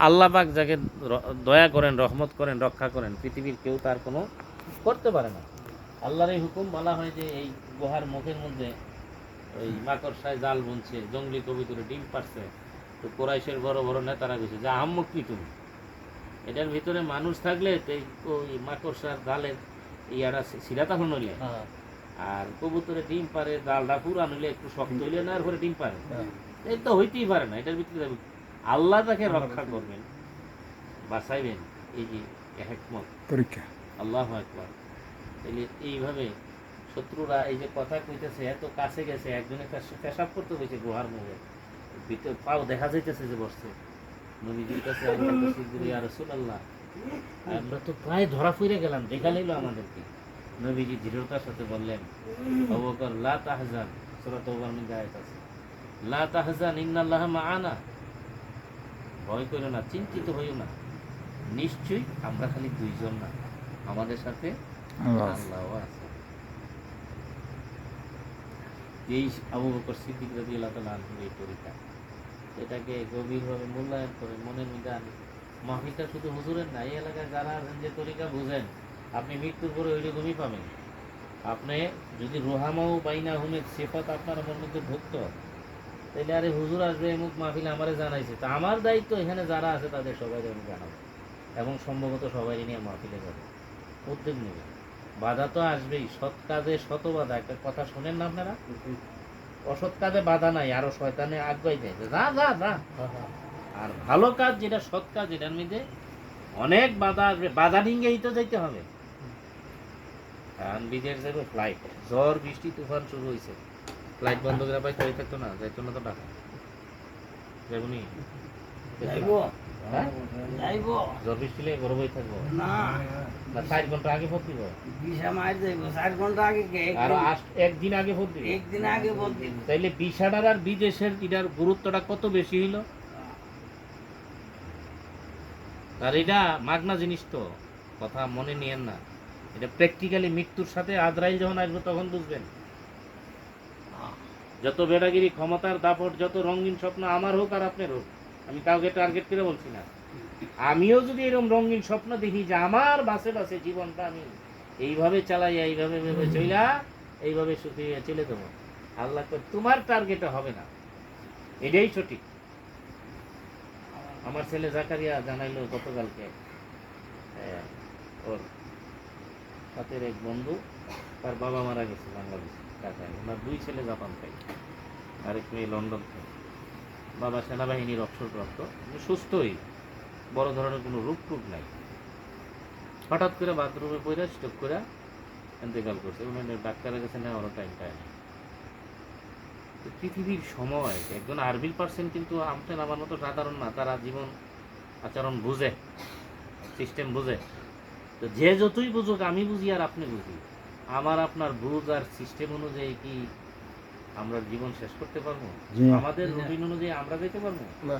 আল্লাহ পাক যাকে দয়া করেন, রহমত করেন, রক্ষা করেন, পৃথিবীর কেউ তার কোনো করতে পারে না। আল্লাহর এই হুকুম বলা হয় যে এই গুহার মুখের মধ্যে ওই মাকড়সায় জাল বুনছে, জঙ্গলি কবুতরে ডিম পারছে। তো কোরাইশের বড় বড় নেতারা গেছে যে আহাম্মক কি তুমি, এটার ভিতরে মানুষ থাকলে তো ওই মাকড়সার জালের ইয়ারা সিরাতা নইলে, আর কবুতরে ডিম পারে জালটা পুরা নইলে একটু শক্ত হইলে না, আর পরে ডিম পারে, এই তো হইতেই পারে না। এটার ভিতরে আল্লাহ তাকে রক্ষা করবেন, বাঁচাইবেন, এই যে হেকমত পরীক্ষা। আল্লাহু আকবার। তাহলে এইভাবে শত্রুরা এই যে কথা কইতেছে, এত কাছে গেছে, একজনের পেশাব করতে হয়েছে গুহার মুখে, ভিতরে পাও দেখা যাইতেছে যে বসছে। নবীজির কাছে আমরা বলছি, ইয়া রাসূলুল্লাহ, আমরা তো প্রায় ধরা ফিরে গেলাম, দেখা নিল আমাদেরকে। নবীজি দৃঢ়তার সাথে বললেন, আবু বকর লা তাহজান, সূরা তাওবার মধ্যে আয়াত আছে, লা তাহজান ইন্নাল্লাহা মাআনা, ভয় করো না, চিন্তিত হইও না, নিশ্চয়ই আমরা খালি দুইজন না, আমাদের সাথে আল্লাহও আছে। এই আবু বকর সিদ্দিক রাদিয়াল্লাহু তাআলা আনহুর এই পরীক্ষা, এটাকে গভীরভাবে মূল্যায়ন করে মনের মধ্যে আনি। মাহফিলটা শুধু হুজুরের না, এই এলাকায় যারা আছেন যে তরিকা বুঝেন, আপনি মৃত্যুর পরে ওই রকমই পাবেন। আপনি যদি রুহামাও বাইনা হুমের সিফাত আপনার মনের মধ্যে ঢুকত, তাহলে আরে হুজুর আসবে এমুক মাহফিলে আমারে জানাইছে, তা আমার দায়িত্ব এখানে যারা আছে তাদের সবাই আমি জানাবো, এবং সম্ভবত সবাই নিয়ে মাহফিলে যাবে, উদ্যোগ নেবে। বাধা তো আসবেই, সৎ কাজে শত বাধা। একটা কথা শোনেন না আপনারা, অসৎ কাজে বাধা নাই, আরো শয়তানে আগুয়াই দেয়, যা যা যা। আর ভালো কাজ যেটা সৎ কাজ, এটার মধ্যে অনেক বাধা আসবে, বাধা ডিঙ্গেই তো যাইতে হবে। কারণ বিদেশ যাবে ফ্লাইট, ঝড় বৃষ্টি তুফান শুরু হয়েছে, ফ্লাইট বন্ধ করে পাই তাই থাকতো না, যাইতো না তো টাকা যাবনি, ঝড় বৃষ্টি লেগে বড় বই থাকবো না, 4 ঘন্টা আগে ভোট দিব, ভিসা মার যাইবো 4 ঘন্টা আগে, আর একদিন আগে ভোট দিব, একদিন আগে ভোট দিব। তাইলে ভিসাটার আর বিদেশের এটার গুরুত্বটা কত বেশি হইল। আর এটা মাগনা জিনিস তো, কথা মনে নিয়েন না, এটা প্র্যাকটিক্যালি মৃত্যুর সাথে আজরাইল যখন আসবে তখন বুঝবেন। যত বেড়াগিরি, ক্ষমতার দাপট, যত রঙিন স্বপ্ন আমার হোক আর আপনার হোক, আমি কাউকে টার্গেট করে বলছি না, আমিও যদি এরকম রঙিন স্বপ্ন দেখি যে আমার বাসে বাসে জীবনটা আমি এইভাবে চালাই, এইভাবে ভেবে চইলা এইভাবে সুখে চলে দেবো, আল্লাহ তোমার টার্গেটে হবে না, এটাই সঠিক। আমার ছেলে জাকারিয়া জানাইলো গতকালকে, ওর সাথের এক বন্ধু, তার বাবা মারা গেছে বাংলাদেশ ঢাকায়, ওনার 2 ছেলে জাপান থেকে, আরেক মেয়ে লন্ডন থেকে। বাবা সেনাবাহিনীর অবসরপ্রাপ্ত, সুস্থই, বড় ধরনের কোনো রোগ টুক নাই, হঠাৎ করে বাথরুমে পড়ে স্ট্রোক করে ইন্তেকাল করছে। উনি ডাক্তারের কাছে নেওয়ারও টাইম পায় না। পৃথিবীর সময়, একজন আরবিল পার্সন কিন্তু আমতেন আমার মতো সাধারণ না, তারা জীবন আচরণ বুঝে, সিস্টেম বুঝে। তো যে যতই বুঝুক, আমি বুঝি আর আপনি বুঝি, আমার আপনার বুঝ আর সিস্টেম অনুযায়ী কি আমরা জীবন শেষ করতে পারবো? আমাদের রুটিন অনুযায়ী আমরা যেতে পারবো না।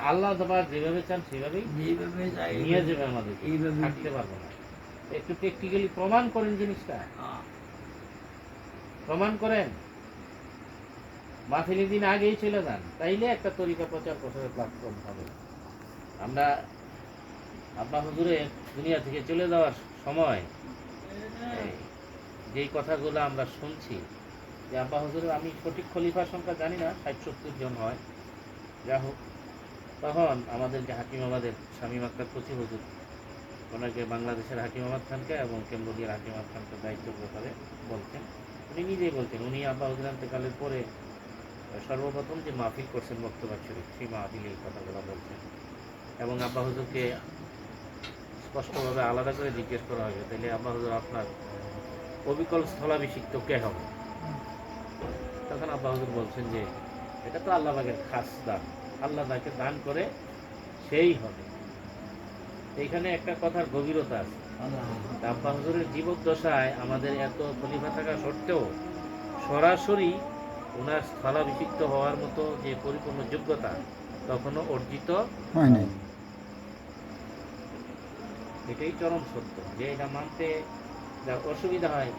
আল্লাহ যেভাবে চান সেভাবেই নিয়ে যাবে, আমাদের থাকতে পারবো না। একটু প্র্যাকটিক্যালি প্রমাণ করেন জিনিসটা, প্রমাণ করেন। মাহফিলের দিন আগেই চলে যান, তাইলে একটা তরিকা প্রচার প্রসারের প্ল্যাটফর্ম হবে। আমরা আব্বা হুজুরের দুনিয়া থেকে চলে যাওয়ার সময় যেই কথাগুলো আমরা শুনছি, যে আব্বা হুজুরের, আমি সঠিক খলিফার সংখ্যা জানি না, 60-70 জন হয়, যা হোক, তখন আমাদের যে হাকিমাবাদের শামীম আক্তার কোচি হুজুর, ওনাকে বাংলাদেশের হাকিম আহমদ খানকে এবং ক্যাম্বোডিয়ার হাকিম আহমদ খানকে দায়িত্বের ব্যাপারে বলতেন। উনি নিজেই বলতেন, উনি আব্বা হুজুর ইন্তেকালের পরে সর্বপ্রথম যে মাহফিল করছেন বক্তব্য শরীফ, সেই মাহফিলে এই কথাগুলো বলছেন। এবং আব্বা হুজুরকে স্পষ্টভাবে আলাদা করে জিজ্ঞেস করা হবে, তাহলে আব্বা হুজুর আপনার অবিকল স্থলাভিষিক্ত কে হবে? তখন আব্বা হুজুর বলছেন যে এটা তো আল্লাহ পাকের খাস দান, আল্লাহ তাকে দান করে সেই হবে। এইখানে একটা কথার গভীরতা আছে। আব্বা হুজুরের জীবদ্দশায় আমাদের এত খলিফা থাকা সত্ত্বেও সরাসরি ওনার স্থলাভিষিক্ত হওয়ার মতো যে পরিপূর্ণ যোগ্যতা তখনও অর্জিত হয়নি। এটাই চরম সত্য, যে এটা মানতে যার অসুবিধা হয়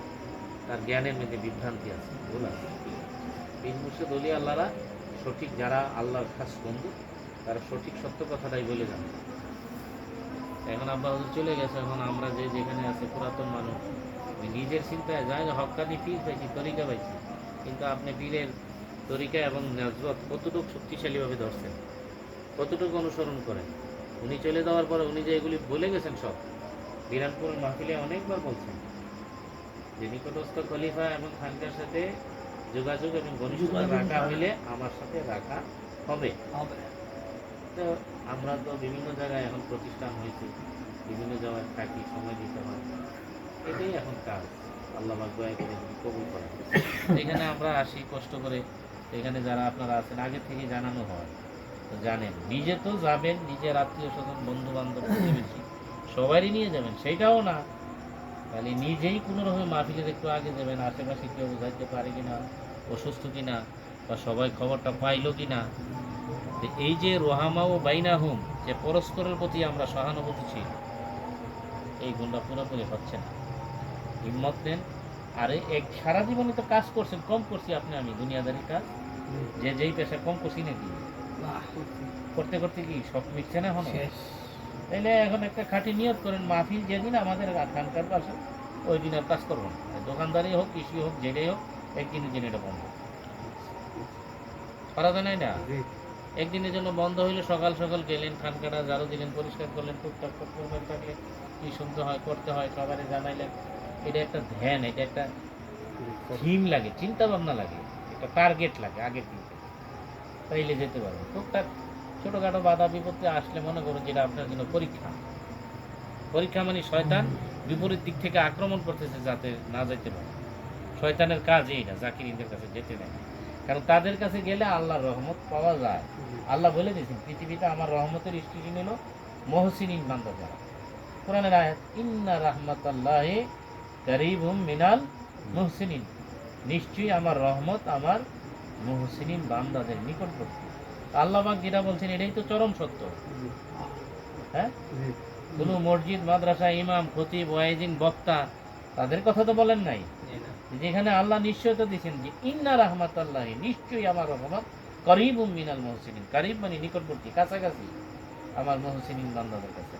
তার জ্ঞানের মধ্যে বিভ্রান্তি আছে, ভুল আছে। পীর মুর্শিদ ওলি আল্লাহরা সঠিক, যারা আল্লাহর খাস বন্ধু, তারা সঠিক সত্য কথাটাই বলে যান। এখন আব্বা হুজুর চলে গেছে, এখন আমরা যে যেখানে আছে পুরাতন মানুষ নিজের চিন্তায় যায় যে হক্কানি পীর পাইছি, তরিকা পাইছি, কিন্তু আপনি পীরের তরিকা এবং নাজরত কতটুকু শক্তিশালীভাবে ধরছেন, কতটুকু অনুসরণ করেন। উনি চলে যাওয়ার পরে উনি যে এগুলি বলে গেছেন সব বিরানপুর মাহফিলে অনেকবার বলছেন যে নিকটস্থ খলিফা এবং খানকার সাথে যোগাযোগ এবং ঘনিষ্ঠতা রাখা হইলে আমার সাথে রাখা হবে। তো আমরা তো বিভিন্ন জায়গায় এখন প্রতিষ্ঠান হয়েছে, বিভিন্ন জায়গায় থাকি, সময় দিতে হয়, এটাই এখন কাজ। আল্লাহ পাক দয়া করে কবুল করেন। এখানে আমরা আসি কষ্ট করে, এখানে যারা আপনারা আছেন আগে থেকে জানানো হয়, তো জানেন। নিজে তো যাবেন, নিজের আত্মীয় স্বজন বন্ধু বান্ধব প্রতিবেশী সবারই নিয়ে যাবেন, সেইটাও না তাহলে নিজেই কোনো রকম মাহফিলের একটু আগে যাবেন, আশেপাশে কেউ যাইতে পারে কিনা, অসুস্থ কিনা, বা সবাই খবরটা পাইলো কিনা। এই যে রোহামা ও বাইনাহুম, যে পরস্পরের প্রতি আমরা সহানুভূতিশীল, এই গুণটা পুরোপুরি হচ্ছে না। হিম্মত নেন। আরে এক সারা জীবনে তো কাজ করছেন, কম করছি আপনি আমি দুনিয়াদারি কাজ, যে যেই পেশা কম করছি নাকি? করতে করতে কি সব মিটছে না এখনো? তাইলে এখন একটা খাঁটি নিয়ত করেন, মাহফিল যেদিন আমাদের খানকার পাশে ওই দিন আর কাজ করবো না, দোকানদারি হোক, কৃষি হোক, যেটাই হোক, একদিনের জন্য এটা বন্ধ করা যায় নাই না। একদিনের জন্য বন্ধ হইলে সকাল সকাল গেলেন, খানকাটা ঝাড়ু দিলেন, পরিষ্কার করলেন, টুকটাক করতে থাকলে কি শুনতে হয়, করতে হয়, সবারে জানাইলেন। এটা একটা ধ্যান, এটা একটা থিম লাগে, চিন্তা ভাবনা লাগে, একটা টার্গেট লাগে আগের দিন থেকে, তাইলে যেতে পারবেন। টুকটাক ছোটোখাটো বাধা বিপত্তি আসলে মনে করুন যেটা আপনার জন্য পরীক্ষা। পরীক্ষা মানে শয়তান বিপরীত দিক থেকে আক্রমণ করতেছে যাতে না যেতে পারে। শয়তানের কাজ এইটা, জাকিরিনদের কাছে যেতে নেয়, কারণ তাদের কাছে গেলে আল্লাহর রহমত পাওয়া যায়। আল্লাহ বলে দিয়েছেন পৃথিবীতে আমার রহমতের স্টেশন হলো মহসিনিন বান্দা যারা। কোরআনের আয়াত, ইন্না রাহমাতাল্লাহি কারীবুম মিনাল মুহসিনিন, নিশ্চয়ই আমার রহমত আমার মুহসিনিন বান্দাদের নিকটবর্তী। আল্লাহ পাক যেটা বলছেন এটাই তো চরম সত্য। হ্যাঁ, কোনো মসজিদ, মাদ্রাসা, ইমাম, খতিব, ওয়াইজিন, বক্তা তাদের কথা তো বলেন নাই, যেখানে আল্লাহ নিশ্চয়তা দিয়েছেন যে ইন্না রাহমাতাল্লাহি, নিশ্চয়ই আমার রহমত করিবুম মিনাল মুহসিনিন, করিব মানে নিকটবর্তী, কাছাকাছি আমার মুহসিনিন বান্দাদের কাছে।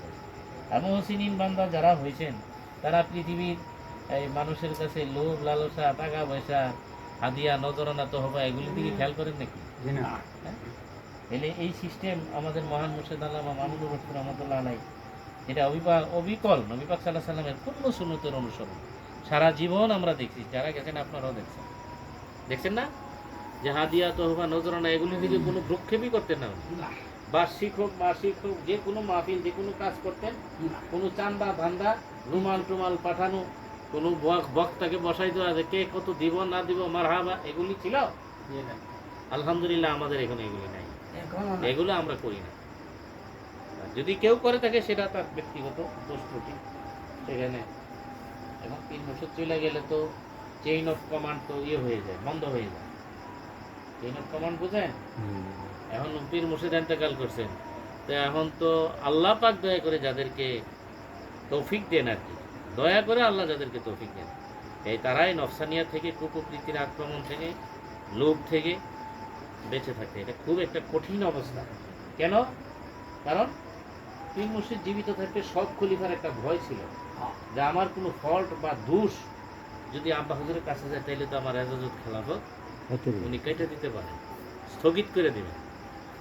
আর মুহসিনিন বান্দা যারা হয়েছেন তারা পৃথিবীর এই মানুষের কাছে লোভ লালসা, টাকা পয়সা, হাদিয়া, নজরানা তো হবে, এগুলির দিকে খেয়াল করেন নাকি? হ্যাঁ? এলে এই সিস্টেম আমাদের মহান মুর্শিদ আল্লামা মামুনুর রশিদ রহমতুল্লাহ আলাই, এটা অবিকল নবী পাক সাল্লাল্লাহু আলাইহি সাল্লামের পূর্ণ সুন্নতের অনুসরণ। সারা জীবন আমরা দেখছি, যারা গেছেন আপনারাও দেখছেন না, যে হাদিয়া, তহফা, নজরানা এগুলির দিকে কোনো ভ্রুক্ষেপই করতেন না। বার্ষিক হোক, মাসিক হোক, যে কোনো মাহফিল, যে কোনো কাজ করতেন, কোনো চান্দা ধান্দা, রুমাল টুমাল পাঠানো, কোনো বক্তাকে বসাই দেওয়া, কে কত দিব না দিব মারহাবা, এগুলি ছিল? আলহামদুলিল্লাহ আমাদের এখানে এগুলি নাই, এগুলো আমরা করি না। যদি কেউ করে থাকে সেটা তার ব্যক্তিগত দোষ ত্রুটি। সেখানে এখন 3 বছর চলে গেলে তো চেইন অফ কমান্ড তো হয়ে যায়, বন্ধ হয়ে যায়। চেইন অফ কমান্ড বুঝেন? এখন পীর মুর্শিদ ইন্তেকাল করছেন, তো এখন তো আল্লাহ পাক দয়া করে যাদেরকে তৌফিক দেন আর কি, দয়া করে আল্লাহ যাদেরকে তৌফিক দেন, এই তারাই নফসানিয়া থেকে, কুপ্রবৃত্তির আক্রমণ থেকে, লোভ থেকে বেঁচে থাকে। এটা খুব একটা কঠিন অবস্থা। কেন? কারণ পীর মুর্শিদ জীবিত থাকতে সব খলিফার একটা ভয় ছিল যে আমার কোনো ফল্ট বা দোষ যদি আব্বা হুজুরের কাছে যায় তাইলে তো আমার এজাজত খেলাফত উনি কেটে দিতে পারেন, স্থগিত করে দেবেন।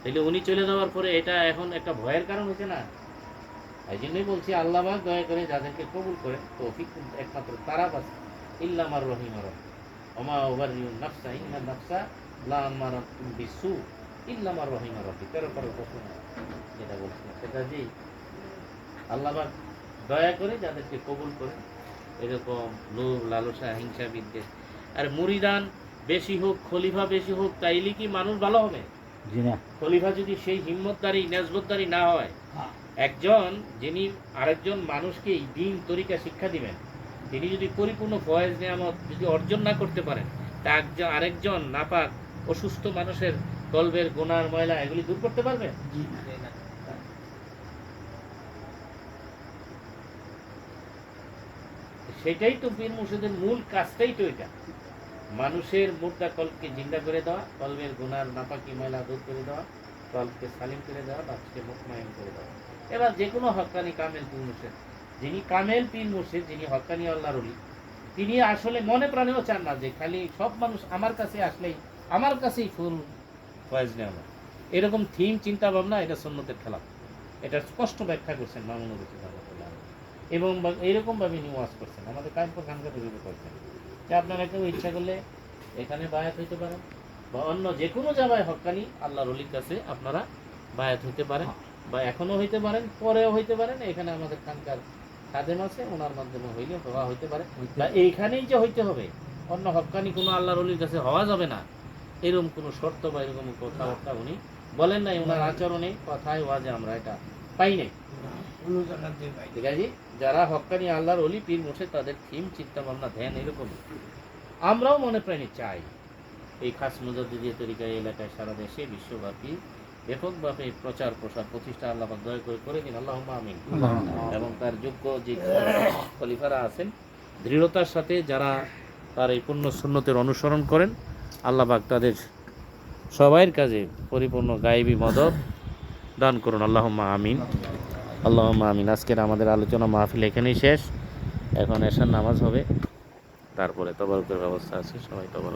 তাইলে উনি চলে যাওয়ার পরে এটা এখন একটা ভয়ের কারণ হয়েছে না। এই জন্যই বলছি আল্লাহ পাক দয়া করে যাদেরকে কবুল করেন তৌফিক একমাত্র তারা পাচ্ছে। ইল্লামার রহিমার ওমা ওয়ারিউন নাফসা ইন্না নাফসা লা আমারাতুম বিসু ইল্লামার রহিমার রব্বি, 13 প্রশ্ন যেটা বলছিলাম সেটা যে আল্লাহ পাক দয়া করে যাদেরকে কবুল করেন, এরকম লোভ লালসা, হিংসা, বিদ্বেষ আর মুরিদান বেশি হোক, খলিফা বেশি হোক, তাইলে কি মানুষ ভালো হবে? খলিফা যদি সেই হিম্মতদারি, নেজবতদারি না হয়, একজন যিনি আরেকজন মানুষকে দ্বীন তরিকা শিক্ষা দিবেন, তিনি যদি পরিপূর্ণ ফয়েজ নিয়ামত যদি অর্জন না করতে পারেন, তা একজন আরেকজন নাপাক অসুস্থ মানুষের কলবের গুনার ময়লা এগুলি দূর করতে পারবে? সেটাই তো পীর মুর্শিদের মূল কাজটাই তো এটা, মানুষের মুর্দা কলবকে জিন্দা করে দেওয়া, কলবের গুনার নাপাকি ময়লা দূর করে দেওয়া, কলকে সালিম করে দেওয়া, নফসকে মুতমাইন করে দেওয়া। এবার যে কোনো হক্কানি কামেল পীর মুর্শিদ, যিনি কামেল পীর মুর্শিদ, যিনি হক্কানি আল্লাহর ওলি, তিনি আসলে মনে প্রাণেও চান না যে খালি সব মানুষ আমার কাছে আসলেই আমার কাছেই ফুল ফয়েজ নেওয়া। এরকম থিম চিন্তা ভাবনা এটা সুন্নতের খেলা। এটা স্পষ্ট ব্যাখ্যা করছেন মামুনুর রশিদ রহমাতুল্লাহ এবং এইরকমভাবে নিওয়াজ করছেন, আমাদের কায়মপুর খানকা তৈরি করছেন যে আপনারা কেউ ইচ্ছা করলে এখানে বায়াত হইতে পারেন বা অন্য যে কোনো জায়গায় হক্কানি আল্লাহর ওলির কাছে আপনারা বায়াত হইতে পারেন, বা এখনও হইতে পারেন, পরেও হইতে পারেন। এখানে আমাদের খানকার খাদেম আছে, ওনার মাধ্যমে হইলে হওয়া হইতে পারে, বা এইখানেই যে হইতে হবে, অন্য হক্কানি কোনো আল্লাহর ওলির কাছে হওয়া যাবে না এরকম কোনো শর্ত বা এরকম কথাবার্তা উনি বলেন নাই। ওনার আচরণে কথায় ওয়াজে আমরা এটা পাই নাই। ঠিক আছে, যারা হক্কানি আল্লাহর ওলি পীর মুর্শিদ তাদের থিম চিন্তা ভাবনা ধ্যান এরকম আমরাও মনে প্রাণে চাই। এই খাস মুজাদ্দিদিয়া তরিকা এই এলাকায় সারা দেশে বিশ্বব্যাপী ব্যাপকভাবে প্রচার প্রসার প্রতিষ্ঠা আল্লাহ পাক দয়া করে দিন, আল্লাহুম্মা আমিন। এবং তার যোগ্য যে খলিফারা আছেন দৃঢ়তার সাথে যারা তার এই পুণ্য সুন্নতের অনুসরণ করেন, আল্লাহ পাক তাদের সবাইয়ের কাজে পরিপূর্ণ গায়েবী মদদ দান করুন, আল্লাহুম্মা আমিন, আল্লাহুম্মা আমিন। আজকের আমাদের আলোচনা মাহফিল এখানেই শেষ। এখন এশার নামাজ হবে, তারপরে তবারকের ব্যবস্থা আছে, সবাই তবারক।